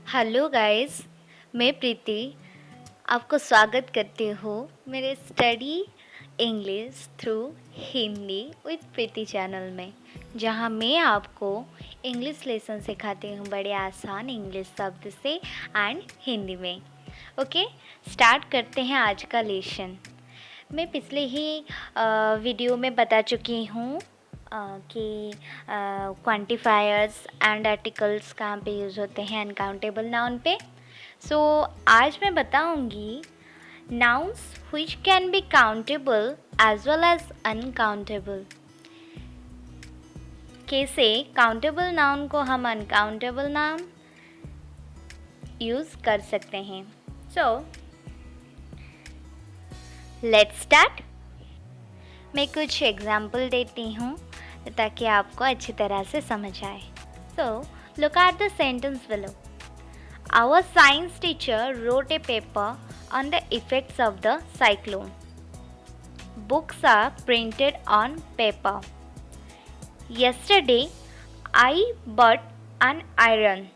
Hello guys, मैं प्रीति आपको स्वागत करती हूँ मेरे study English through Hindi with Preeti channel में, जहाँ मैं आपको इंग्लिश लेसन सिखाती हूँ बड़े आसान इंग्लिश शब्द से एंड हिंदी में। ओके, स्टार्ट करते हैं आज का लेसन। मैं पिछले ही वीडियो में बता चुकी हूँ कि क्वांटिफायर्स एंड आर्टिकल्स कहाँ पे यूज़ होते हैं अनकाउंटेबल नाउन पे। सो आज मैं बताऊंगी nouns which can be countable as well as uncountable. कैसे काउंटेबल नाउन को हम अनकाउंटेबल नाउन यूज़ कर सकते हैं। So let's start. मैं कुछ एग्जाम्पल देती हूँ ताकि आपको अच्छी तरह से समझ आए। So look at the sentence below. Our science teacher wrote a paper on the effects of the cyclone. Books are printed on paper. Yesterday, I bought an iron.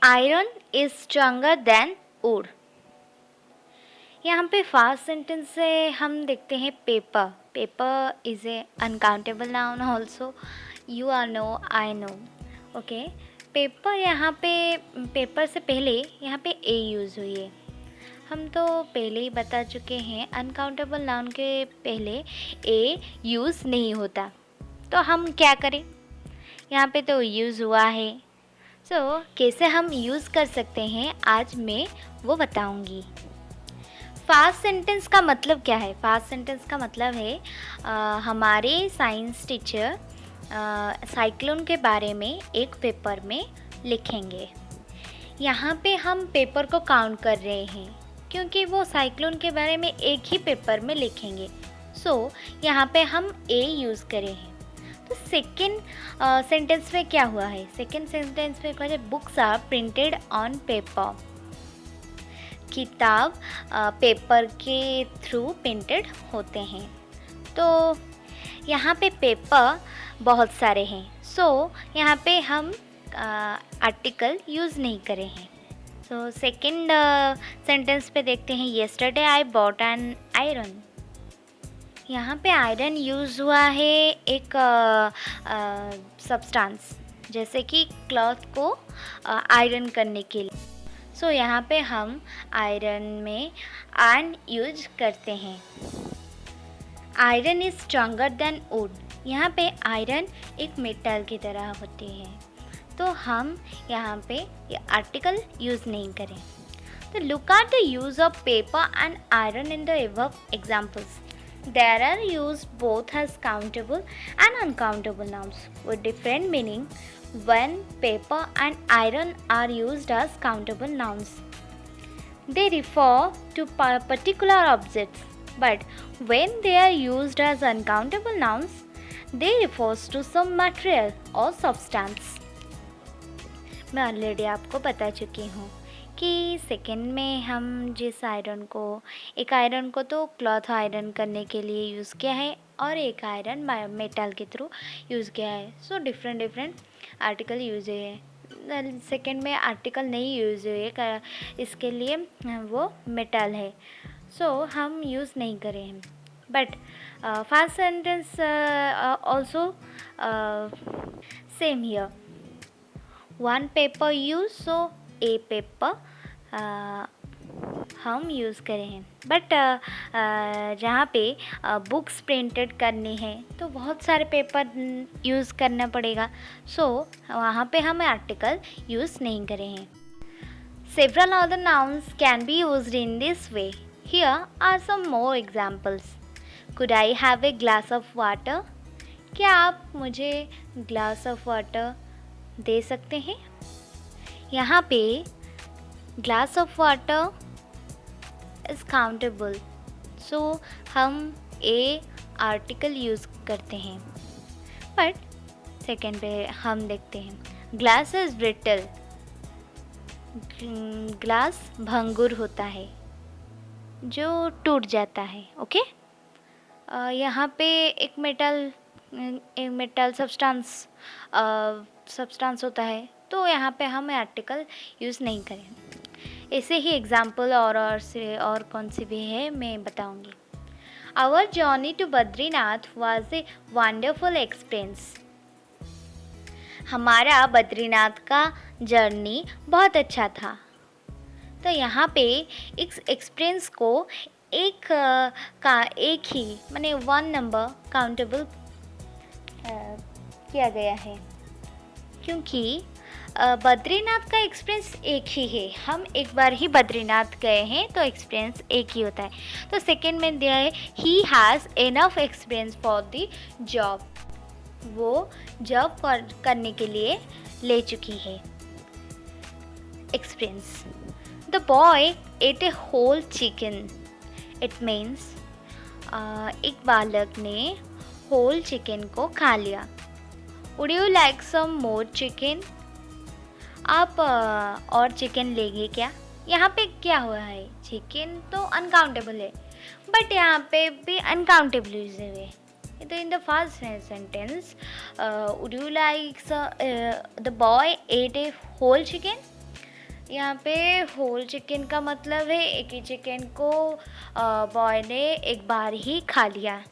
Iron is stronger than wood. यहाँ पे fast sentence से हम देखते हैं paper. Paper is a uncountable noun also. You are know, I know. Okay, paper यहाँ पे paper से पहले यहाँ पे ए यूज़ हुई है। हम तो पहले ही बता चुके हैं अनकाउंटेबल नाउन के पहले ए यूज़ नहीं होता, तो हम क्या करें, यहाँ पे तो यूज़ हुआ है। सो कैसे हम यूज़ कर सकते हैं आज मैं वो बताऊँगी। फास्ट सेंटेंस का मतलब क्या है? फास्ट सेंटेंस का मतलब है हमारे साइंस टीचर साइक्लोन के बारे में एक पेपर में लिखेंगे। यहाँ पे हम पेपर को काउंट कर रहे हैं क्योंकि वो साइक्लोन के बारे में एक ही पेपर में लिखेंगे। सो यहाँ पे हम ए यूज़ करे हैं। तो सेकेंड सेंटेंस में क्या हुआ है? सेकेंड सेंटेंस में क्या है? Books are printed on paper. किताब पेपर के थ्रू प्रिंटेड होते हैं। तो यहाँ पे पेपर बहुत सारे हैं। सो यहाँ पे हम आर्टिकल यूज़ नहीं करे हैं। सो सेकंड सेंटेंस पे देखते हैं, yesterday I bought an iron. यहाँ पे आयरन यूज़ हुआ है एक सब्सटेंस, जैसे कि क्लॉथ को आयरन करने के लिए। सो यहाँ पे हम आयरन में एन यूज करते हैं। Iron is stronger than would. यहाँ पे आयरन एक मेटल की तरह होती है, तो हम यहाँ पे ये आर्टिकल यूज़ नहीं करें। तो look at the use of paper and iron in the above examples. There are used both as countable and uncountable nouns with different meaning. When paper and iron are used as countable nouns, they refer to particular objects, but when they are used as uncountable nouns, they refers to some material or substance. मैं already आपको बता चुकी हूँ कि second में हम जिस iron को, एक आयरन को तो क्लॉथ आयरन करने के लिए यूज़ किया है और एक आयरन मेटल के थ्रू यूज़ किया है। सो डिफरेंट आर्टिकल यूज़ हुए हैं। सेकेंड में आर्टिकल नहीं यूज़ हुए, इसके लिए वो मेटल है, सो हम यूज़ नहीं करें हैं। But first sentence also same here. One paper use, so A paper हम यूज़ करें हैं। बट जहाँ पे बुक्स प्रिंटेड करनी है तो बहुत सारे पेपर यूज़ करना पड़ेगा। सो वहाँ पे हम आर्टिकल यूज़ नहीं करें हैं। Several other nouns can be used in this way. Here are some more examples. Could I have a glass of water? क्या आप मुझे ग्लास ऑफ वाटर दे सकते हैं? यहाँ पे glass of water is countable, so हम ए आर्टिकल यूज़ करते हैं। बट सेकेंड पे हम देखते हैं, ग्लास इज़ ब्रिटल। ग्लास भंगुर होता है, जो टूट जाता है। ओके, यहाँ पे एक मेटल सब्सटेंस होता है तो यहाँ पे हम आर्टिकल यूज़ नहीं करें। ऐसे ही एग्जाम्पल और कौन सी भी है मैं बताऊँगी। Our journey to Badrinath was a wonderful experience. हमारा बद्रीनाथ का जर्नी बहुत अच्छा था। तो यहाँ पे इस एक्सपीरियंस को एक ही माने 1 नंबर काउंटेबल किया गया है, क्योंकि बद्रीनाथ का एक्सपीरियंस एक ही है। हम एक बार ही बद्रीनाथ गए हैं तो एक्सपीरियंस एक ही होता है। तो सेकेंड में दिया है ही has enough experience for the job. वो जॉब करने के लिए ले चुकी है experience. The boy ate a whole chicken. It means एक बालक ने होल चिकन को खा लिया। Would you like some more chicken? आप और चिकन लेंगे क्या? यहाँ पे क्या हुआ है, चिकन तो अनकाउंटेबल है, बट यहाँ पे भी अनकाउंटेबल यूज हुए। तो in the first sentence would you like the boy ate a whole chicken. यहाँ पे होल चिकन का मतलब है एक ही चिकन को बॉय ने एक बार ही खा लिया।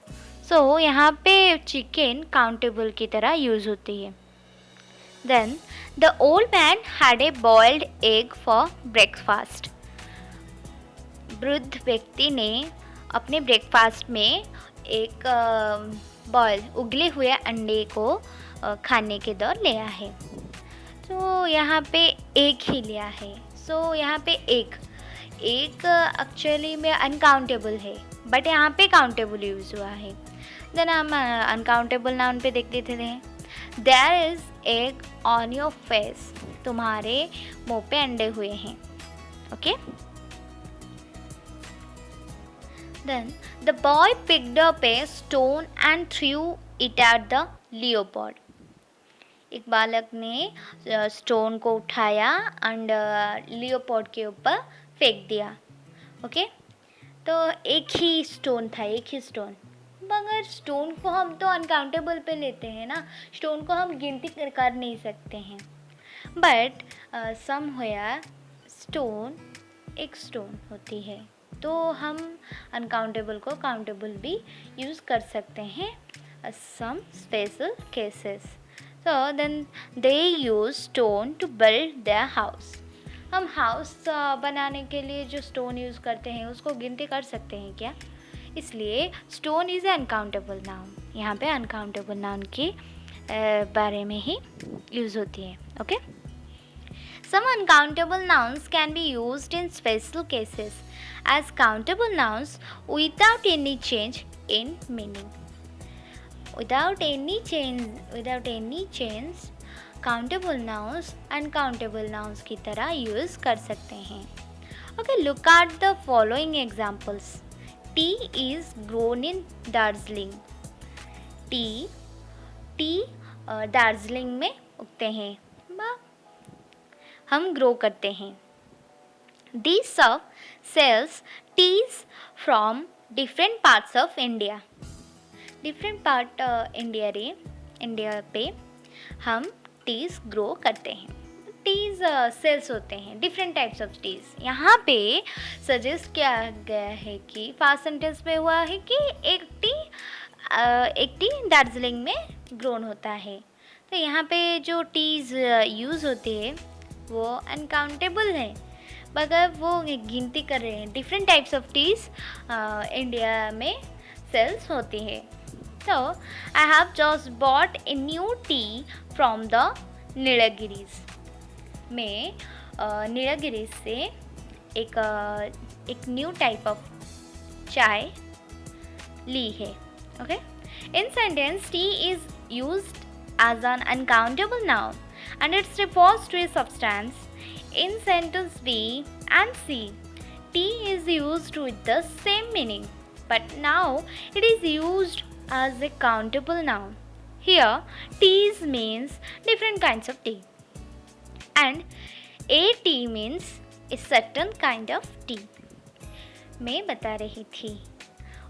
सो यहाँ पे चिकन काउंटेबल की तरह यूज़ होती है। Then the old man had a boiled egg for breakfast. वृद्ध व्यक्ति ने अपने ब्रेकफास्ट में एक उगले हुए अंडे को खाने के दौर लिया है। तो यहाँ पे एक ही लिया है। सो यहाँ पे एक एक्चुअली में अनकाउंटेबल है, बट यहाँ पे काउंटेबल यूज़ हुआ है। देन हम अनकाउंटेबल नाउन पे देख लेते हैं। There is egg on your face. तुम्हारे मुंह पे अंडे हुए हैं। Okay. Then the boy picked up a stone and threw it at the leopard. एक बालक ने स्टोन को उठाया एंड लियोपार्ड के ऊपर फेंक दिया। ओके। तो एक ही स्टोन था, एक ही स्टोन। मगर स्टोन को हम तो अनकाउंटेबल पे लेते हैं ना, स्टोन को हम गिनती कर नहीं सकते हैं। बट सम होया स्टोन एक स्टोन होती है, तो हम अनकाउंटेबल को काउंटेबल भी यूज़ कर सकते हैं some special cases. So then they use stone to build their house. हम हाउस बनाने के लिए जो स्टोन यूज़ करते हैं उसको गिनती कर सकते हैं क्या? इसलिए स्टोन इज़ अनकाउंटेबल नाउन। यहाँ पे अनकाउंटेबल नाउन के बारे में ही यूज़ होती है। Okay. Some uncountable nouns can be used in special cases as countable nouns without any change in meaning. Without any change countable nouns uncountable nouns की तरह use कर सकते हैं। Okay, look at the following examples. Tea is grown in Darjeeling. Tea Darjeeling में उगते हैं, हम grow करते हैं। These sells teas from different parts of India। Different part India पे हम टीज़ ग्रो करते हैं। टीज़ सेल्स होते हैं, डिफरेंट टाइप्स ऑफ टीज़। यहाँ पे सजेस्ट किया गया है कि फर्स्ट सेंटेंस में हुआ है कि एक टी दार्जिलिंग में ग्रोन होता है। तो यहाँ पे जो टीज़ यूज़ होती है वो अनकाउंटेबल है, मगर वो गिनती कर रहे हैं। Different types of teas India में सेल्स होती है। तो I have just bought a new tea from the Nilgiris. में नीलगिरी से एक न्यू टाइप ऑफ चाय ली है। Okay. In sentence tea is used as an uncountable noun and it refers to a substance. In sentence B and C, tea is used with the same meaning, but now it is used as a countable noun. Here, teas means different kinds of tea, and a tea means a certain kind of tea. मैं बता रही थी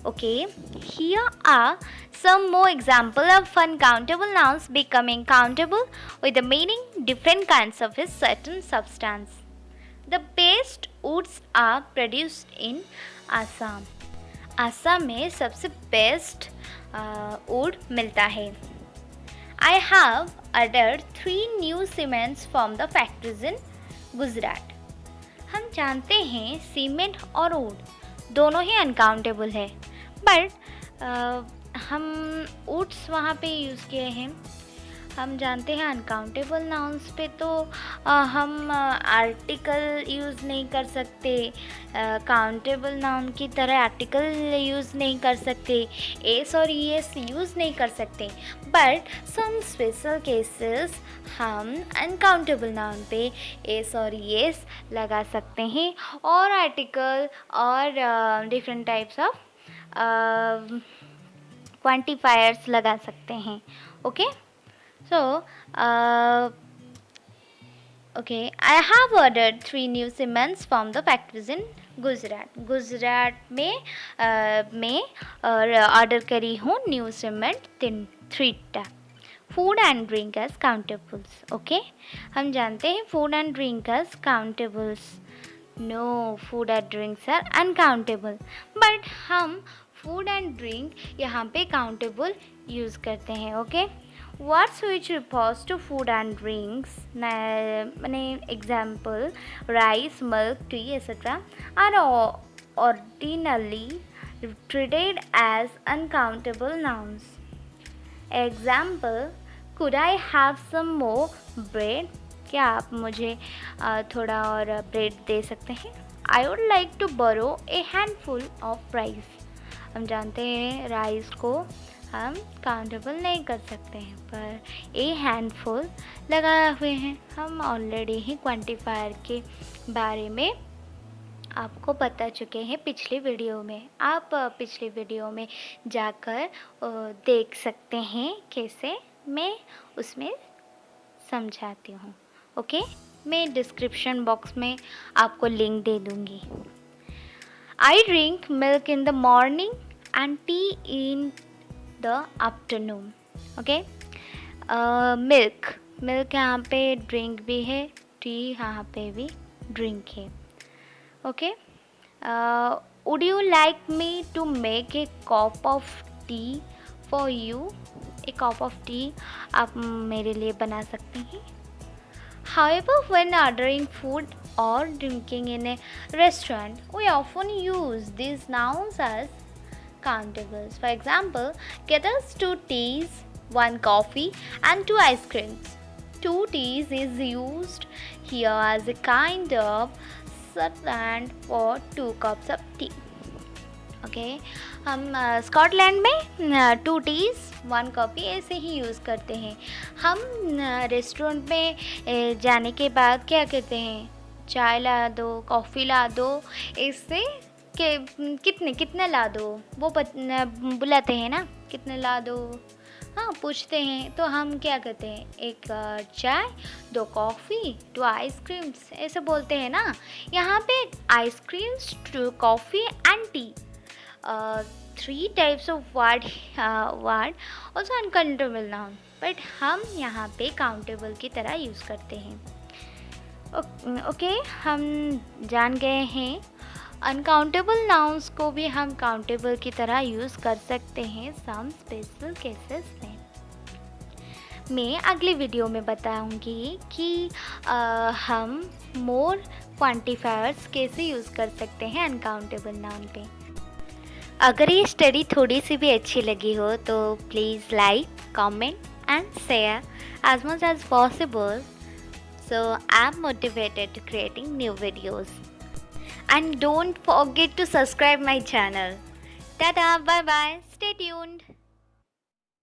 Okay, here are some more examples of uncountable nouns becoming countable with the meaning different kinds of a certain substance. The best woods are produced in Assam. Assam में सबसे best would मिलता है. I have ordered 3 new cements from the factories in Gujarat. हम जानते हैं cement और would दोनों ही uncountable है, बट हम वुड्स वहाँ पे यूज़ किए हैं. हम जानते हैं अनकाउंटेबल नाउन्स पे तो हम आर्टिकल यूज़ नहीं कर सकते, काउंटेबल नाउन की तरह आर्टिकल यूज़ नहीं कर सकते, एस और ईएस यूज़ नहीं कर सकते. बट सम स्पेशल केसेस हम अनकाउंटेबल नाउन पे एस और ईएस लगा सकते हैं और आर्टिकल और डिफरेंट टाइप्स ऑफ क्वांटिफायर्स लगा सकते हैं. Okay. So, okay, I have ordered 3 new cements from the factories in Gujarat. Gujarat में ऑर्डर करी हूँ न्यू सीमेंट 3टा. Food and drink as countables. Okay, हम जानते हैं food and drink as countables. No, food and drinks are uncountable, but हम food and drink यहाँ पे काउंटेबल यूज़ करते हैं. Okay. Words which refers to food and drinks, example rice, milk, tea, etc. are ordinarily treated as uncountable nouns. Example, could I have some more bread? क्या आप मुझे थोड़ा और bread दे सकते हैं? I would like to borrow a handful of rice. हम जानते हैं राइस को हम काउंटेबल नहीं कर सकते हैं, पर ए हैंडफुल लगाए हुए हैं. हम ऑलरेडी ही क्वांटिफायर के बारे में आपको बता चुके हैं पिछली वीडियो में. आप पिछली वीडियो में जाकर देख सकते हैं कैसे मैं उसमें समझाती हूँ. ओके, मैं डिस्क्रिप्शन बॉक्स में आपको लिंक दे दूँगी. I drink milk in the morning and T in the afternoon. Okay. Milk यहाँ पे ड्रिंक भी है, टी यहाँ पे भी ड्रिंक है. Okay. Would you like me to make a cup of tea for you? A cup of tea आप मेरे लिए बना सकते हैं. However, when ordering food or drinking in a restaurant, we often use these nouns as countables. For example, get us 2 teas, 1 coffee and 2 ice creams. 2 teas is used here as a kind of shorthand for 2 cups of tea. Okay. हम Scotland में 2 tees 1 coffee ऐसे ही use करते हैं. हम restaurant में जाने के बाद क्या कहते हैं? चाय ला दो, कॉफ़ी ला दो, इससे के कितने ला दो वो बुलाते हैं ना, कितने ला दो, हाँ पूछते हैं. तो हम क्या कहते हैं? 1 चाय, 2 कॉफ़ी, 2 आइसक्रीम्स ऐसे बोलते हैं ना. यहाँ पे ice creams, 2 coffee and T, 3 types of word also uncountable noun, but हम यहाँ पे काउंटेबल की तरह यूज़ करते हैं. ओके, हम जान गए हैं अनकाउंटेबल नाउन्स को भी हम काउंटेबल की तरह यूज़ कर सकते हैं सम स्पेशल केसेस में. मैं अगली वीडियो में बताऊंगी कि हम मोर क्वांटिफायर्स कैसे यूज़ कर सकते हैं अनकाउंटेबल नाउन पे. अगर ये स्टडी थोड़ी सी भी अच्छी लगी हो तो please like, comment and share as much as possible, so I'm motivated to creating new videos. And don't forget to subscribe my channel. Tada, bye bye, stay tuned.